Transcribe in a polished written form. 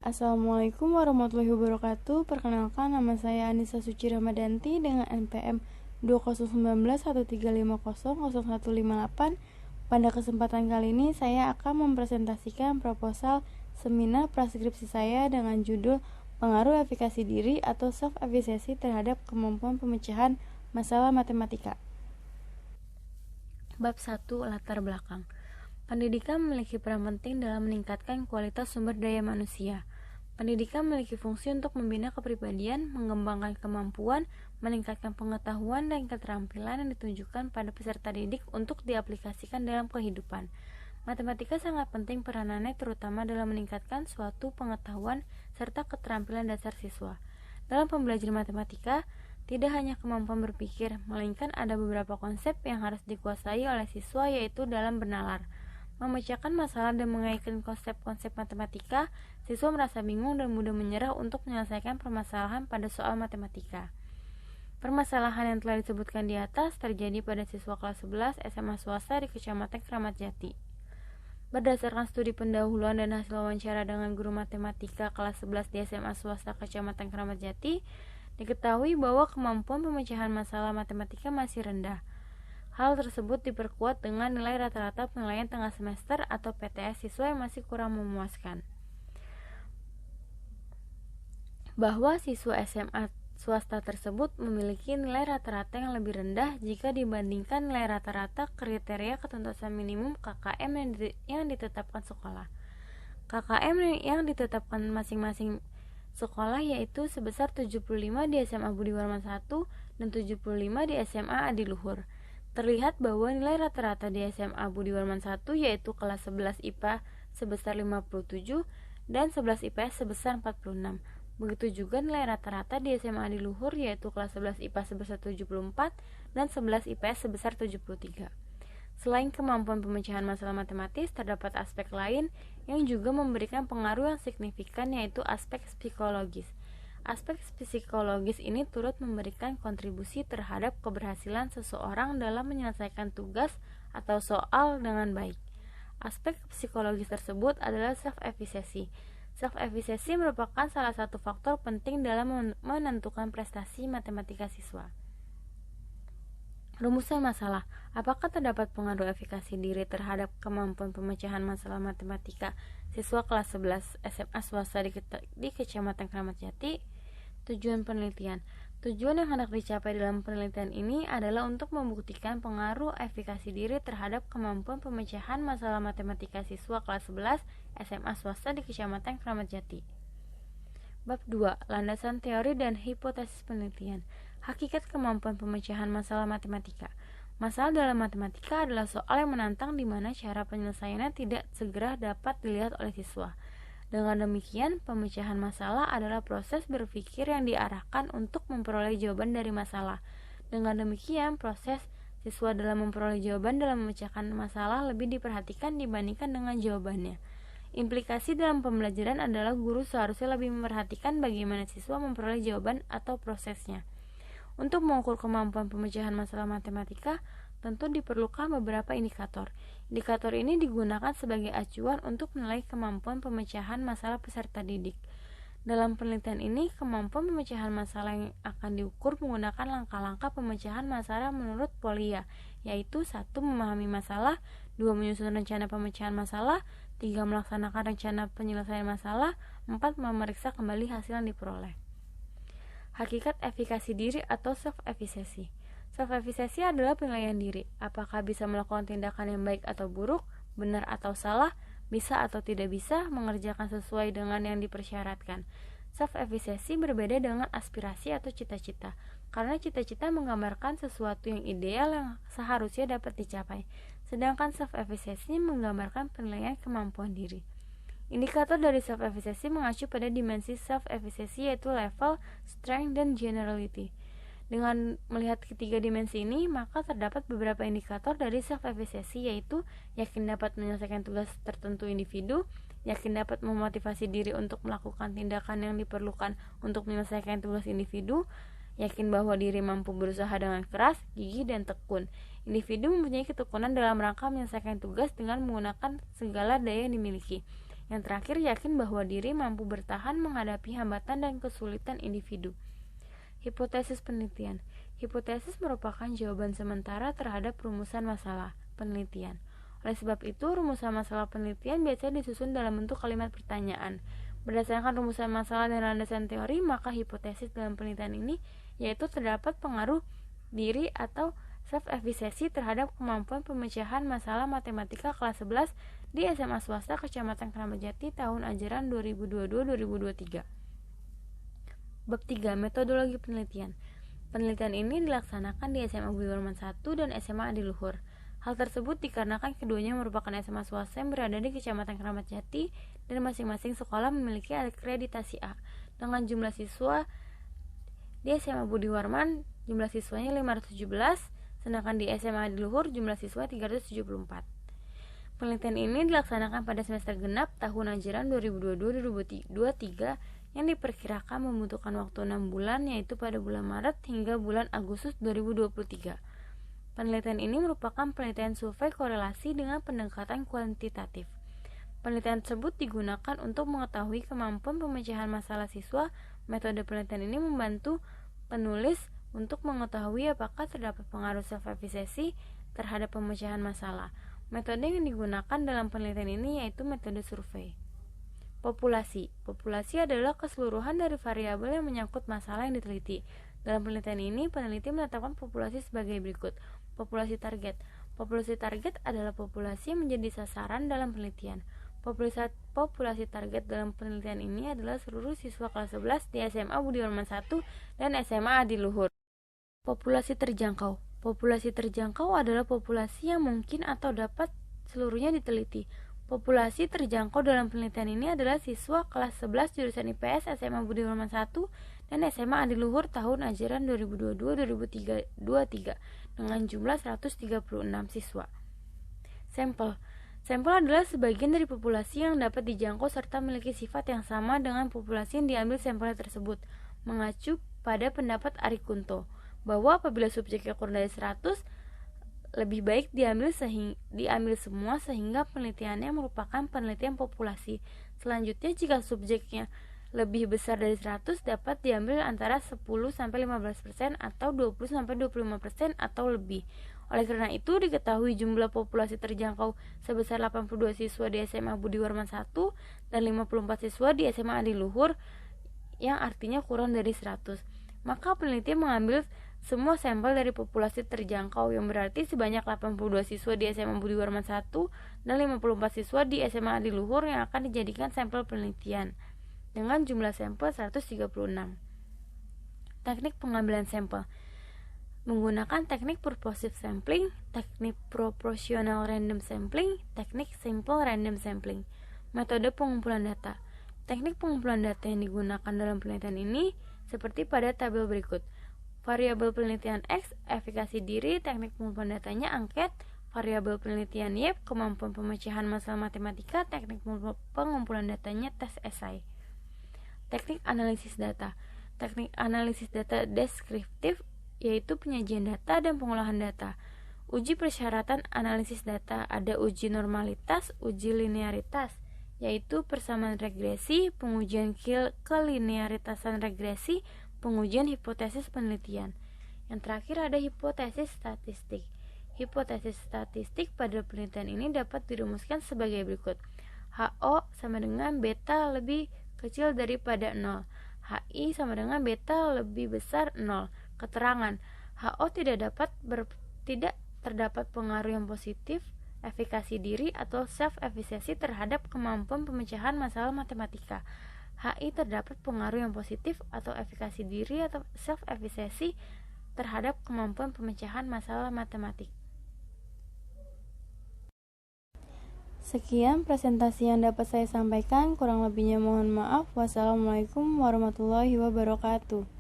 Assalamualaikum warahmatullahi wabarakatuh. Perkenalkan, nama saya Anissa Suci Ramadanti dengan NPM 201913500158. Pada kesempatan kali ini saya akan mempresentasikan proposal seminar praskripsi saya dengan judul Pengaruh Efikasi Diri atau Self-Efficacy terhadap Kemampuan Pemecahan Masalah Matematika. Bab 1. Latar belakang. Pendidikan memiliki peran penting dalam meningkatkan kualitas sumber daya manusia. Pendidikan memiliki fungsi untuk membina kepribadian, mengembangkan kemampuan, meningkatkan pengetahuan dan keterampilan yang ditunjukkan pada peserta didik untuk diaplikasikan dalam kehidupan. Matematika sangat penting peranannya terutama dalam meningkatkan suatu pengetahuan serta keterampilan dasar siswa. Dalam pembelajaran matematika, tidak hanya kemampuan berpikir, melainkan ada beberapa konsep yang harus dikuasai oleh siswa, yaitu dalam bernalar, memecahkan masalah dan mengaitkan konsep-konsep matematika. Siswa merasa bingung dan mudah menyerah untuk menyelesaikan permasalahan pada soal matematika. Permasalahan yang telah disebutkan di atas terjadi pada siswa kelas 11 SMA swasta di Kecamatan Kramat Jati. Berdasarkan studi pendahuluan dan hasil wawancara dengan guru matematika kelas 11 di SMA swasta Kecamatan Kramat Jati, diketahui bahwa kemampuan pemecahan masalah matematika masih rendah. Hal tersebut diperkuat dengan nilai rata-rata penilaian tengah semester atau PTS siswa yang masih kurang memuaskan. Bahwa siswa SMA swasta tersebut memiliki nilai rata-rata yang lebih rendah jika dibandingkan nilai rata-rata kriteria ketuntasan minimum KKM yang ditetapkan sekolah. KKM yang ditetapkan masing-masing sekolah yaitu sebesar 75 di SMA Budi Warman 1 dan 75 di SMA Adiluhur. Terlihat bahwa nilai rata-rata di SMA Budi Warman 1 yaitu kelas 11 IPA sebesar 57 dan 11 IPS sebesar 46. Begitu juga nilai rata-rata di SMA Adiluhur yaitu kelas 11 IPA sebesar 74 dan 11 IPS sebesar 73. Selain kemampuan pemecahan masalah matematis, terdapat aspek lain yang juga memberikan pengaruh yang signifikan, yaitu aspek psikologis. Aspek psikologis ini turut memberikan kontribusi terhadap keberhasilan seseorang dalam menyelesaikan tugas atau soal dengan baik. Aspek psikologis tersebut adalah self-efficacy. Self-efficacy merupakan salah satu faktor penting dalam menentukan prestasi matematika siswa. Rumusan masalah. Apakah terdapat pengaruh efikasi diri terhadap kemampuan pemecahan masalah matematika siswa kelas 11 SMA swasta di Kecamatan Kramat Jati? Tujuan penelitian. Tujuan yang hendak dicapai dalam penelitian ini adalah untuk membuktikan pengaruh efikasi diri terhadap kemampuan pemecahan masalah matematika siswa kelas 11 SMA swasta di Kecamatan Kramat Jati. Bab 2. Landasan teori dan hipotesis penelitian. Hakikat kemampuan pemecahan masalah matematika. Masalah dalam matematika adalah soal yang menantang di mana cara penyelesaiannya tidak segera dapat dilihat oleh siswa. Dengan demikian, pemecahan masalah adalah proses berpikir yang diarahkan untuk memperoleh jawaban dari masalah. Dengan demikian, proses siswa dalam memperoleh jawaban dalam memecahkan masalah lebih diperhatikan dibandingkan dengan jawabannya. Implikasi dalam pembelajaran adalah guru seharusnya lebih memperhatikan bagaimana siswa memperoleh jawaban atau prosesnya. Untuk mengukur kemampuan pemecahan masalah matematika, tentu diperlukan beberapa indikator. Indikator ini digunakan sebagai acuan untuk menilai kemampuan pemecahan masalah peserta didik. Dalam penelitian ini, kemampuan pemecahan masalah yang akan diukur menggunakan langkah-langkah pemecahan masalah menurut Polya, yaitu 1. Memahami masalah, 2. Menyusun rencana pemecahan masalah, 3. Melaksanakan rencana penyelesaian masalah, 4. Memeriksa kembali hasil yang diperoleh. Hakikat efikasi diri atau self-efficacy. Self-efficacy adalah penilaian diri. Apakah bisa melakukan tindakan yang baik atau buruk, benar atau salah, bisa atau tidak bisa, mengerjakan sesuai dengan yang dipersyaratkan. Self-efficacy berbeda dengan aspirasi atau cita-cita, karena cita-cita menggambarkan sesuatu yang ideal yang seharusnya dapat dicapai, sedangkan self-efficacy menggambarkan penilaian kemampuan diri. Indikator dari self-efficacy mengacu pada dimensi self-efficacy yaitu level, strength, dan generality. Dengan melihat ketiga dimensi ini, maka terdapat beberapa indikator dari self-efficacy, yaitu yakin dapat menyelesaikan tugas tertentu individu, yakin dapat memotivasi diri untuk melakukan tindakan yang diperlukan untuk menyelesaikan tugas individu, yakin bahwa diri mampu berusaha dengan keras, gigih, dan tekun. Individu mempunyai ketekunan dalam rangka menyelesaikan tugas dengan menggunakan segala daya yang dimiliki. Yang terakhir, yakin bahwa diri mampu bertahan menghadapi hambatan dan kesulitan individu. Hipotesis penelitian. Hipotesis merupakan jawaban sementara terhadap rumusan masalah penelitian. Oleh sebab itu, rumusan masalah penelitian biasanya disusun dalam bentuk kalimat pertanyaan. Berdasarkan rumusan masalah dan landasan teori, maka hipotesis dalam penelitian ini yaitu terdapat pengaruh diri atau self-efficacy terhadap kemampuan pemecahan masalah matematika kelas 11 di SMA swasta Kecamatan Keramat Jati tahun ajaran 2022-2023. Bab 3. Metodologi penelitian. Penelitian ini dilaksanakan di SMA Budi Warman 1 dan SMA Adiluhur. Hal tersebut dikarenakan keduanya merupakan SMA swasta yang berada di Kecamatan Keramat Jati dan masing-masing sekolah memiliki akreditasi A. Dengan jumlah siswa di SMA Budi Warman jumlah siswanya 517, sedangkan di SMA Adiluhur jumlah siswa 374. Penelitian ini dilaksanakan pada semester genap tahun ajaran 2022-2023 yang diperkirakan membutuhkan waktu 6 bulan, yaitu pada bulan Maret hingga bulan Agustus 2023. Penelitian ini merupakan penelitian survei korelasi dengan pendekatan kuantitatif. Penelitian tersebut digunakan untuk mengetahui kemampuan pemecahan masalah siswa. Metode penelitian ini membantu penulis untuk mengetahui apakah terdapat pengaruh self-efficacy terhadap pemecahan masalah. Metode yang digunakan dalam penelitian ini yaitu metode survei. Populasi. Populasi adalah keseluruhan dari variabel yang menyangkut masalah yang diteliti. Dalam penelitian ini, peneliti menetapkan populasi sebagai berikut. Populasi target. Populasi target adalah populasi yang menjadi sasaran dalam penelitian. Populasi target dalam penelitian ini adalah seluruh siswa kelas 11 di SMA Budi Warman 1 dan SMA Adiluhur. Populasi terjangkau. Populasi terjangkau adalah populasi yang mungkin atau dapat seluruhnya diteliti. Populasi terjangkau dalam penelitian ini adalah siswa kelas 11 jurusan IPS SMA Budi Warman 1 dan SMA Adiluhur tahun ajaran 2022-2023 dengan jumlah 136 siswa. Sampel. Sampel adalah sebagian dari populasi yang dapat dijangkau serta memiliki sifat yang sama dengan populasi yang diambil sampel tersebut, mengacu pada pendapat Ari Kunto bahwa apabila subjeknya kurang dari 100, lebih baik diambil semua sehingga penelitiannya merupakan penelitian populasi. Selanjutnya, jika subjeknya lebih besar dari 100, dapat diambil antara 10-15% atau 20-25% atau lebih. Oleh karena itu, diketahui jumlah populasi terjangkau sebesar 82 siswa di SMA Budi Warman 1 dan 54 siswa di SMA Adiluhur, yang artinya kurang dari 100. Maka peneliti mengambil semua sampel dari populasi terjangkau, yang berarti sebanyak 82 siswa di SMA Budi Warman 1 dan 54 siswa di SMA Adiluhur yang akan dijadikan sampel penelitian dengan jumlah sampel 136. Teknik pengambilan sampel menggunakan teknik purposive sampling, teknik proportional random sampling, teknik simple random sampling. Metode pengumpulan data. Teknik pengumpulan data yang digunakan dalam penelitian ini seperti pada tabel berikut. Variabel penelitian X, efikasi diri, teknik pengumpulan datanya angket. Variabel penelitian Y, kemampuan pemecahan masalah matematika, teknik pengumpulan datanya tes esai. Teknik analisis data. Teknik analisis data deskriptif, yaitu penyajian data dan pengolahan data. Uji persyaratan analisis data, ada uji normalitas, uji linearitas, yaitu persamaan regresi, pengujian kelinearitasan regresi, pengujian hipotesis penelitian. Yang terakhir ada hipotesis statistik. Hipotesis statistik pada penelitian ini dapat dirumuskan sebagai berikut. HO sama dengan beta lebih kecil daripada 0. HI sama dengan beta lebih besar 0. Keterangan, HO tidak terdapat pengaruh yang positif, efikasi diri atau self-efficacy terhadap kemampuan pemecahan masalah matematika. HI terdapat pengaruh yang positif atau efikasi diri atau self-efficacy terhadap kemampuan pemecahan masalah matematik. Sekian presentasi yang dapat saya sampaikan, kurang lebihnya mohon maaf. Wassalamualaikum warahmatullahi wabarakatuh.